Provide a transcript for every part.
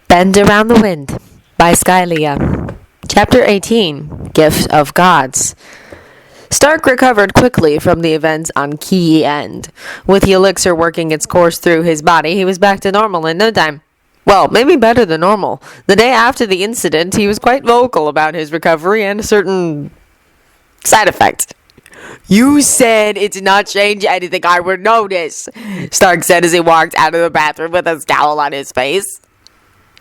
Bend Around the Wind by Skylia. Chapter 18, Gift of Gods. Stark recovered quickly from the events on Key End. With the elixir working its course through his body, he was back to normal in no time. Well, maybe better than normal. The day after the incident, he was quite vocal about his recovery and a certain side effect. "You said it did not change anything I would notice," Stark said as he walked out of the bathroom with a scowl on his face.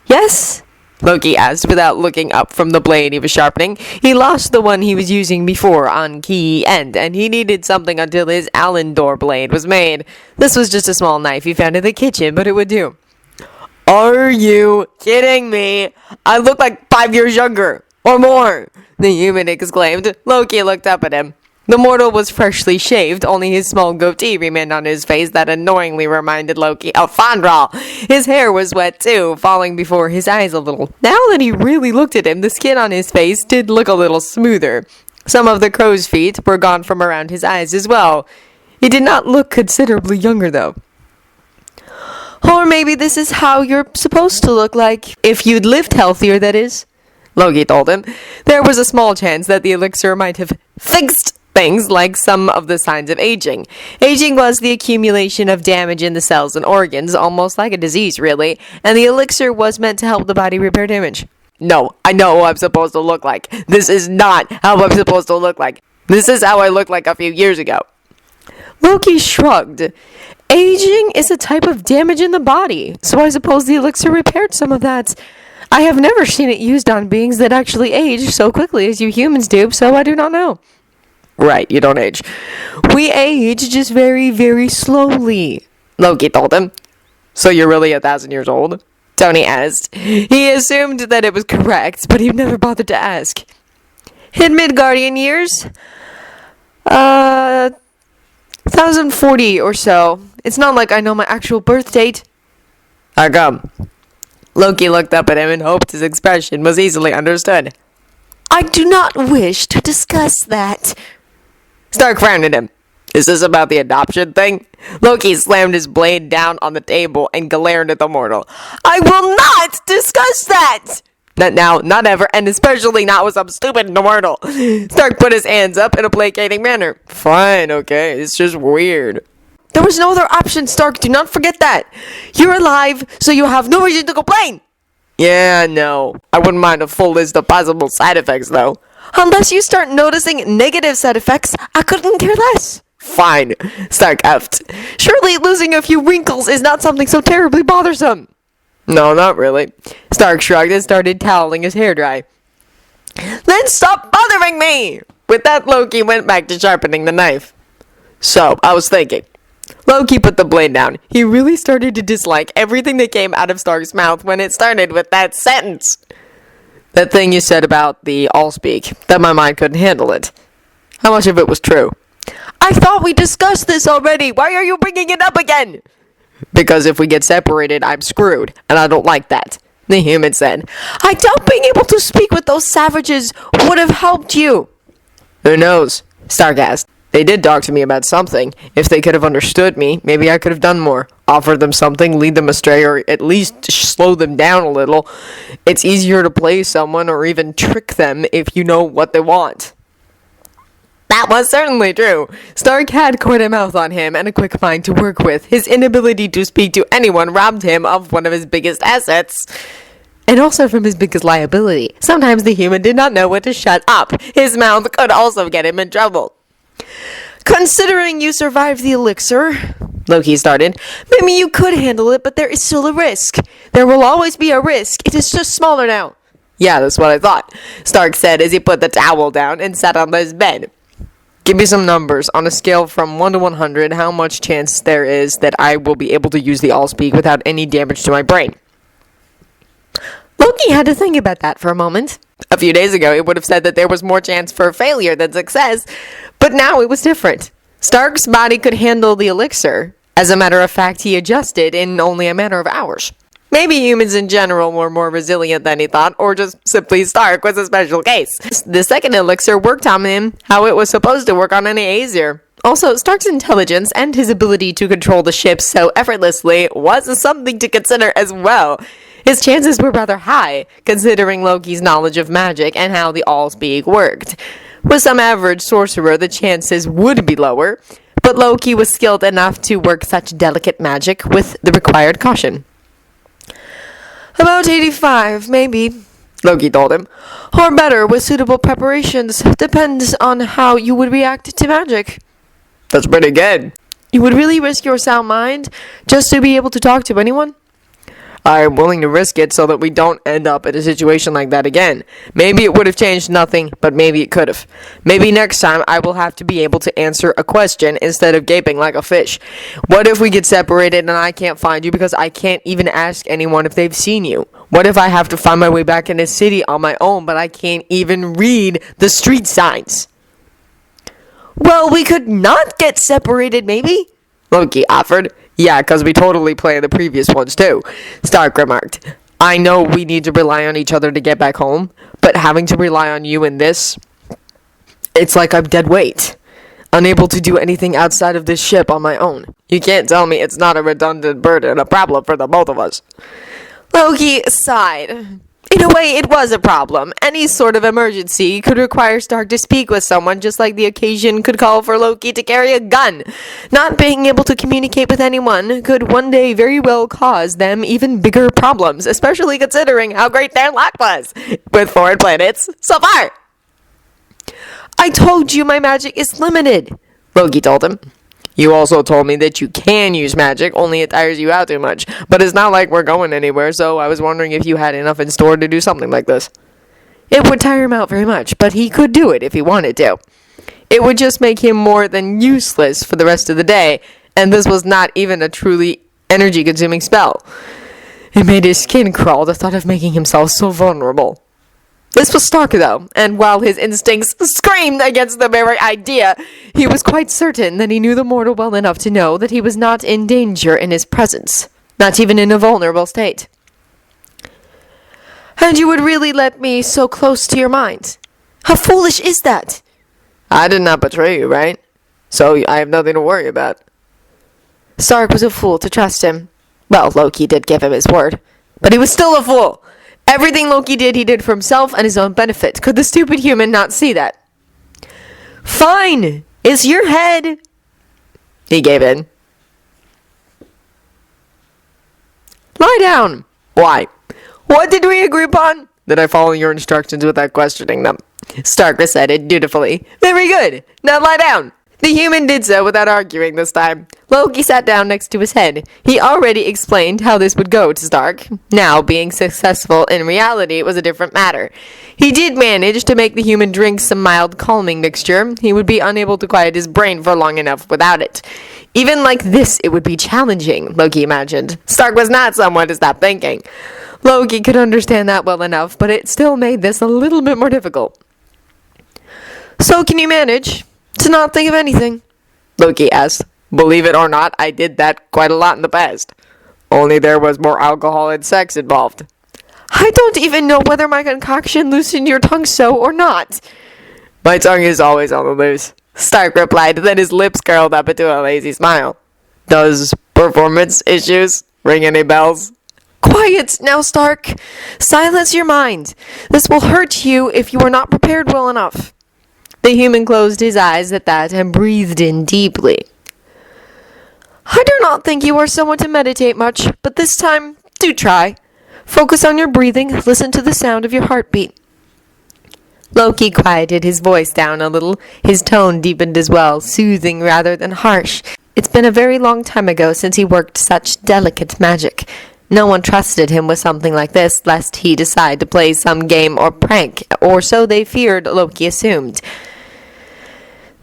"Yes?" Loki asked without looking up from the blade he was sharpening. He lost the one he was using before on Key End, and he needed something until his Alendor blade was made. This was just a small knife he found in the kitchen, but it would do. "Are you kidding me? I look like 5 years younger, or more," the human exclaimed. Loki looked up at him. The mortal was freshly shaved, only his small goatee remained on his face that annoyingly reminded Loki of Fandral. His hair was wet too, falling before his eyes a little. Now that he really looked at him, the skin on his face did look a little smoother. Some of the crow's feet were gone from around his eyes as well. He did not look considerably younger though. "Or maybe this is how you're supposed to look like, if you'd lived healthier, that is," Loki told him. There was a small chance that the elixir might have fixed things like some of the signs of aging. Aging was the accumulation of damage in the cells and organs, almost like a disease, really, and the elixir was meant to help the body repair damage. "No, I know what I'm supposed to look like. This is not how I'm supposed to look like. This is how I looked like a few years ago." Loki shrugged. "Aging is a type of damage in the body, so I suppose the elixir repaired some of that. I have never seen it used on beings that actually age so quickly as you humans do, so I do not know." "Right, you don't age. We age just very, very slowly," Loki told him. "So you're really 1,000 years old?" Tony asked. He assumed that it was correct, but he never bothered to ask. "In Midgardian years? 1040 or so. It's not like I know my actual birth date." "How come?" Loki looked up at him and hoped his expression was easily understood. "I do not wish to discuss that." Stark frowned at him. "Is this about the adoption thing?" Loki slammed his blade down on the table and glared at the mortal. "I will not discuss that! Not now, not ever, and especially not with some stupid mortal." Stark put his hands up in a placating manner. "Fine, okay, it's just weird." "There was no other option, Stark, do not forget that. You're alive, so you have no reason to complain." "Yeah, no. I wouldn't mind a full list of possible side effects, though." "Unless you start noticing negative side effects, I couldn't care less." "Fine," Stark effed. "Surely losing a few wrinkles is not something so terribly bothersome." "No, not really." Stark shrugged and started toweling his hair dry. "Then stop bothering me!" With that, Loki went back to sharpening the knife. "So, I was thinking." Loki put the blade down. He really started to dislike everything that came out of Stark's mouth when it started with that sentence. "That thing you said about the Allspeak, that my mind couldn't handle it. How much of it was true?" "I thought we discussed this already. Why are you bringing it up again?" "Because if we get separated, I'm screwed, and I don't like that," the human said. "I doubt being able to speak with those savages would have helped you." "Who knows?" Stark asked. "They did talk to me about something. If they could have understood me, maybe I could have done more. Offer them something, lead them astray, or at least slow them down a little. It's easier to play someone or even trick them if you know what they want." That was certainly true. Stark had quite a mouth on him and a quick mind to work with. His inability to speak to anyone robbed him of one of his biggest assets. And also from his biggest liability. Sometimes the human did not know when to shut up. His mouth could also get him in trouble. "Considering you survived the elixir," Loki started, "maybe you could handle it, but there is still a risk. There will always be a risk. It is just smaller now." "Yeah, that's what I thought," Stark said as he put the towel down and sat on his bed. "Give me some numbers. On a scale from 1 to 100, how much chance there is that I will be able to use the Allspeak without any damage to my brain?" Loki had to think about that for a moment. A few days ago, it would have said that there was more chance for failure than success, but now it was different. Stark's body could handle the elixir. As a matter of fact, he adjusted in only a matter of hours. Maybe humans in general were more resilient than he thought, or just simply Stark was a special case. The second elixir worked on him how it was supposed to work on any Aesir. Also, Stark's intelligence and his ability to control the ship so effortlessly was something to consider as well. His chances were rather high, considering Loki's knowledge of magic and how the Allspeak worked. With some average sorcerer, the chances would be lower, but Loki was skilled enough to work such delicate magic with the required caution. About 85, maybe, Loki told him. Or better, with suitable preparations. Depends on how you would react to magic. That's pretty good. You would really risk your sound mind just to be able to talk to anyone? I'm willing to risk it so that we don't end up in a situation like that again. Maybe it would have changed nothing, but maybe it could have. Maybe next time I will have to be able to answer a question instead of gaping like a fish. What if we get separated and I can't find you because I can't even ask anyone if they've seen you? What if I have to find my way back in the city on my own, but I can't even read the street signs? Well, we could not get separated, maybe? Loki offered. Yeah, because we totally planned the previous ones too, Stark remarked. I know we need to rely on each other to get back home, but having to rely on you in this, it's like I'm dead weight. Unable to do anything outside of this ship on my own. You can't tell me it's not a redundant burden, a problem for the both of us. Loki sighed. In a way, it was a problem. Any sort of emergency could require Stark to speak with someone, just like the occasion could call for Loki to carry a gun. Not being able to communicate with anyone could one day very well cause them even bigger problems, especially considering how great their luck was with foreign planets so far. I told you my magic is limited, Loki told him. You also told me that you can use magic, only it tires you out too much. But it's not like we're going anywhere, so I was wondering if you had enough in store to do something like this. It would tire him out very much, but he could do it if he wanted to. It would just make him more than useless for the rest of the day, and this was not even a truly energy-consuming spell. It made his skin crawl, the thought of making himself so vulnerable. This was Stark, though, and while his instincts screamed against the very idea, he was quite certain that he knew the mortal well enough to know that he was not in danger in his presence, not even in a vulnerable state. And you would really let me so close to your mind? How foolish is that? I did not betray you, right? So I have nothing to worry about. Stark was a fool to trust him. Well, Loki did give him his word, but he was still a fool. Everything Loki did, he did for himself and his own benefit. Could the stupid human not see that? Fine! It's your head! He gave in. Lie down! Why? What did we agree upon? Did I follow your instructions without questioning them? Stark recited dutifully. Very good! Now lie down! The human did so without arguing this time. Loki sat down next to his head. He already explained how this would go to Stark. Now, being successful in reality was a different matter. He did manage to make the human drink some mild calming mixture. He would be unable to quiet his brain for long enough without it. Even like this, it would be challenging, Loki imagined. Stark was not someone to stop thinking. Loki could understand that well enough, but it still made this a little bit more difficult. So can you manage to not think of anything? Loki asked. Believe it or not, I did that quite a lot in the past. Only there was more alcohol and sex involved. I don't even know whether my concoction loosened your tongue so or not. My tongue is always on the loose, Stark replied, then his lips curled up into a lazy smile. Does performance issues ring any bells? Quiet now, Stark. Silence your mind. This will hurt you if you are not prepared well enough. The human closed his eyes at that and breathed in deeply. I do not think you are someone to meditate much, but this time, do try. Focus on your breathing, listen to the sound of your heartbeat. Loki quieted his voice down a little. His tone deepened as well, soothing rather than harsh. It's been a very long time ago since he worked such delicate magic. No one trusted him with something like this, lest he decide to play some game or prank, or so they feared, Loki assumed.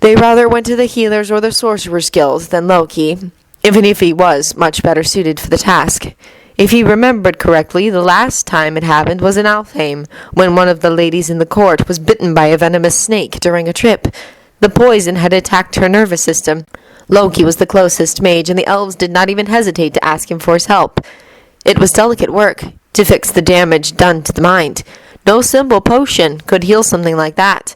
They rather went to the healers or the sorcerer's guilds than Loki, even if he was much better suited for the task. If he remembered correctly, the last time it happened was in Alfheim, when one of the ladies in the court was bitten by a venomous snake during a trip. The poison had attacked her nervous system. Loki was the closest mage, and the elves did not even hesitate to ask him for his help. It was delicate work to fix the damage done to the mind. No simple potion could heal something like that.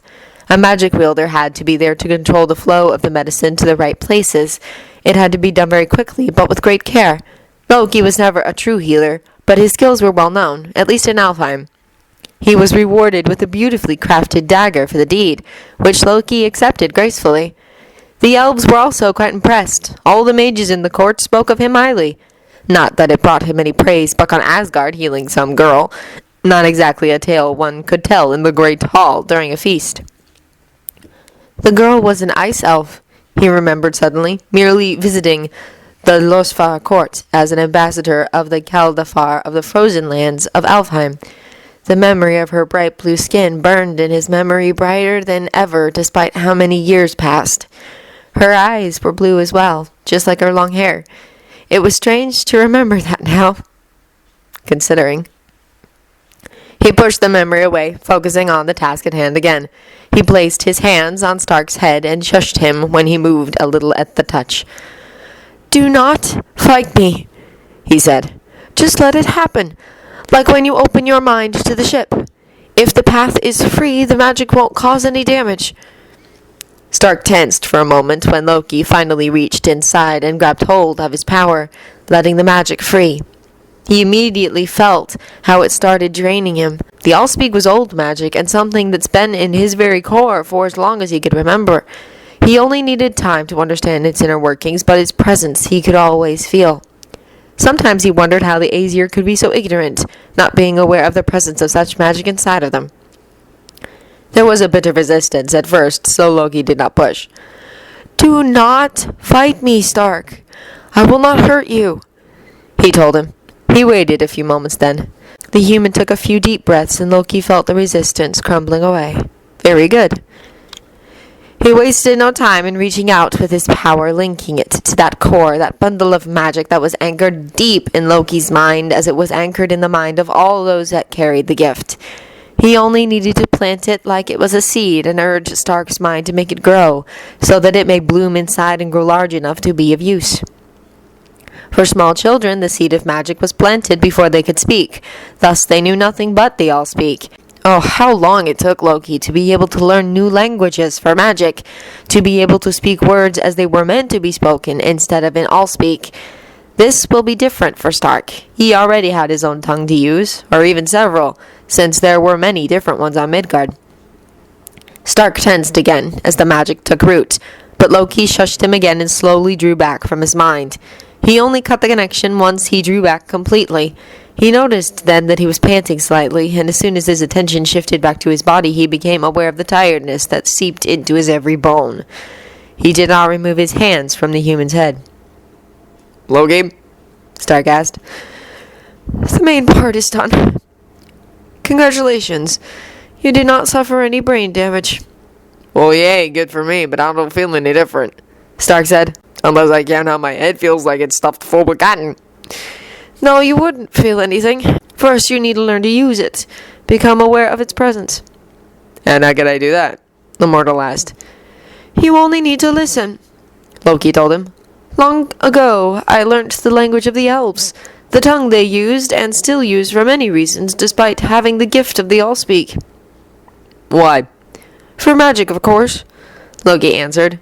A magic wielder had to be there to control the flow of the medicine to the right places. It had to be done very quickly, but with great care. Loki was never a true healer, but his skills were well known, at least in Alfheim. He was rewarded with a beautifully crafted dagger for the deed, which Loki accepted gracefully. The elves were also quite impressed. All the mages in the court spoke of him highly. Not that it brought him any praise back on Asgard healing some girl. Not exactly a tale one could tell in the great hall during a feast. The girl was an ice elf, he remembered suddenly, merely visiting the Losfar court as an ambassador of the Kaldafar of the frozen lands of Alfheim. The memory of her bright blue skin burned in his memory brighter than ever despite how many years passed. Her eyes were blue as well, just like her long hair. It was strange to remember that now, considering. He pushed the memory away, focusing on the task at hand again. He placed his hands on Stark's head and shushed him when he moved a little at the touch. "Do not fight me," he said. "Just let it happen, like when you open your mind to the ship. If the path is free, the magic won't cause any damage." Stark tensed for a moment when Loki finally reached inside and grabbed hold of his power, letting the magic free. He immediately felt how it started draining him. The Allspeak was old magic and something that's been in his very core for as long as he could remember. He only needed time to understand its inner workings, but its presence he could always feel. Sometimes he wondered how the Aesir could be so ignorant, not being aware of the presence of such magic inside of them. There was a bit of resistance at first, so Loki did not push. "Do not fight me, Stark. I will not hurt you," he told him. He waited a few moments then. The human took a few deep breaths and Loki felt the resistance crumbling away. Very good. He wasted no time in reaching out with his power, linking it to that core, that bundle of magic that was anchored deep in Loki's mind as it was anchored in the mind of all those that carried the gift. He only needed to plant it like it was a seed and urge Stark's mind to make it grow, so that it may bloom inside and grow large enough to be of use. For small children, the seed of magic was planted before they could speak. Thus they knew nothing but the Allspeak. Oh, how long it took Loki to be able to learn new languages for magic, to be able to speak words as they were meant to be spoken instead of in Allspeak. This will be different for Stark. He already had his own tongue to use, or even several, since there were many different ones on Midgard. Stark tensed again as the magic took root, but Loki shushed him again and slowly drew back from his mind. He only cut the connection once he drew back completely. He noticed then that he was panting slightly, and as soon as his attention shifted back to his body, he became aware of the tiredness that seeped into his every bone. He did not remove his hands from the human's head. "Loki?" Stark asked. "The main part is done. Congratulations. You did not suffer any brain damage." "Well, yay, good for me, but I don't feel any different," Stark said. "Unless I count how my head feels like it's stuffed full with cotton." "No, you wouldn't feel anything. First, you need to learn to use it. Become aware of its presence." "And how could I do that?" the mortal asked. "You only need to listen," Loki told him. "Long ago, I learnt the language of the elves, the tongue they used and still use for many reasons, despite having the gift of the Allspeak." "Why?" "For magic, of course," Loki answered.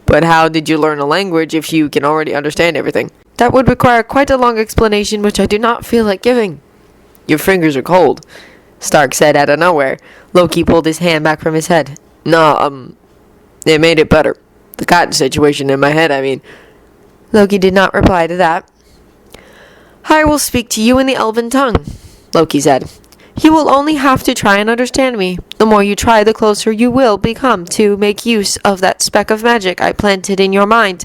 "But how did you learn a language if you can already understand everything?" "That would require quite a long explanation, which I do not feel like giving." "Your fingers are cold," Stark said out of nowhere. Loki pulled his hand back from his head. "No, it made it better. The cotton situation in my head, I mean." Loki did not reply to that. "I will speak to you in the elven tongue," Loki said. "You will only have to try and understand me. The more you try, the closer you will become to make use of that speck of magic I planted in your mind.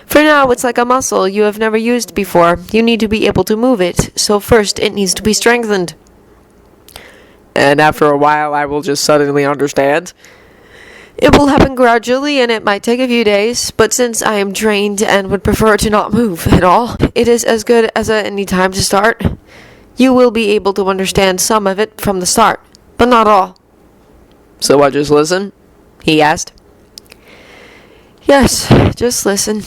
For now, it's like a muscle you have never used before. You need to be able to move it, so first it needs to be strengthened." "And after a while, I will just suddenly understand?" "It will happen gradually, and it might take a few days, but since I am drained and would prefer to not move at all, it is as good as any time to start. You will be able to understand some of it from the start, but not all." "So I just listen?" he asked. "Yes, just listen."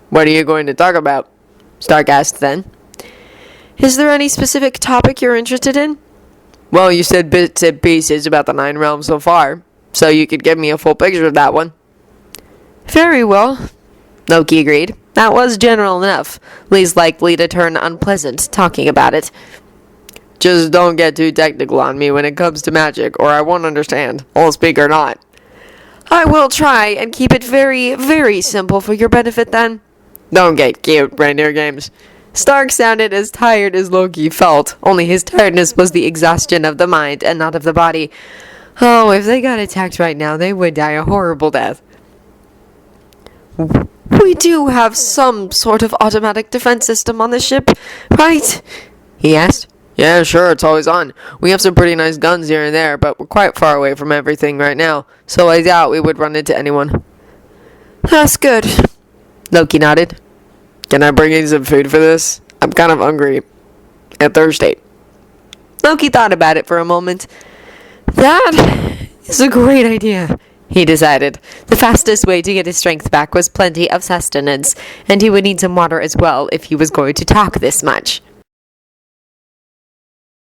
"What are you going to talk about?" Stark asked then. "Is there any specific topic you're interested in?" "Well, you said bits and pieces about the 9 realms so far, so you could give me a full picture of that one." "Very well," Loki agreed. That was general enough, least likely to turn unpleasant talking about it. Just don't get too technical on me when it comes to magic, or I won't understand, all speak or not. I will try and keep it very, very simple for your benefit then. Don't get cute, reindeer games. Stark sounded as tired as Loki felt, only his tiredness was the exhaustion of the mind and not of the body. Oh, if they got attacked right now, they would die a horrible death. We do have some sort of automatic defense system on the ship, right? He asked. Yeah, sure, it's always on. We have some pretty nice guns here and there, but we're quite far away from everything right now, so I doubt we would run into anyone. That's good. Loki nodded. Can I bring in some food for this? I'm kind of hungry and thirsty. Loki thought about it for a moment. That is a great idea, he decided. The fastest way to get his strength back was plenty of sustenance, and he would need some water as well if he was going to talk this much.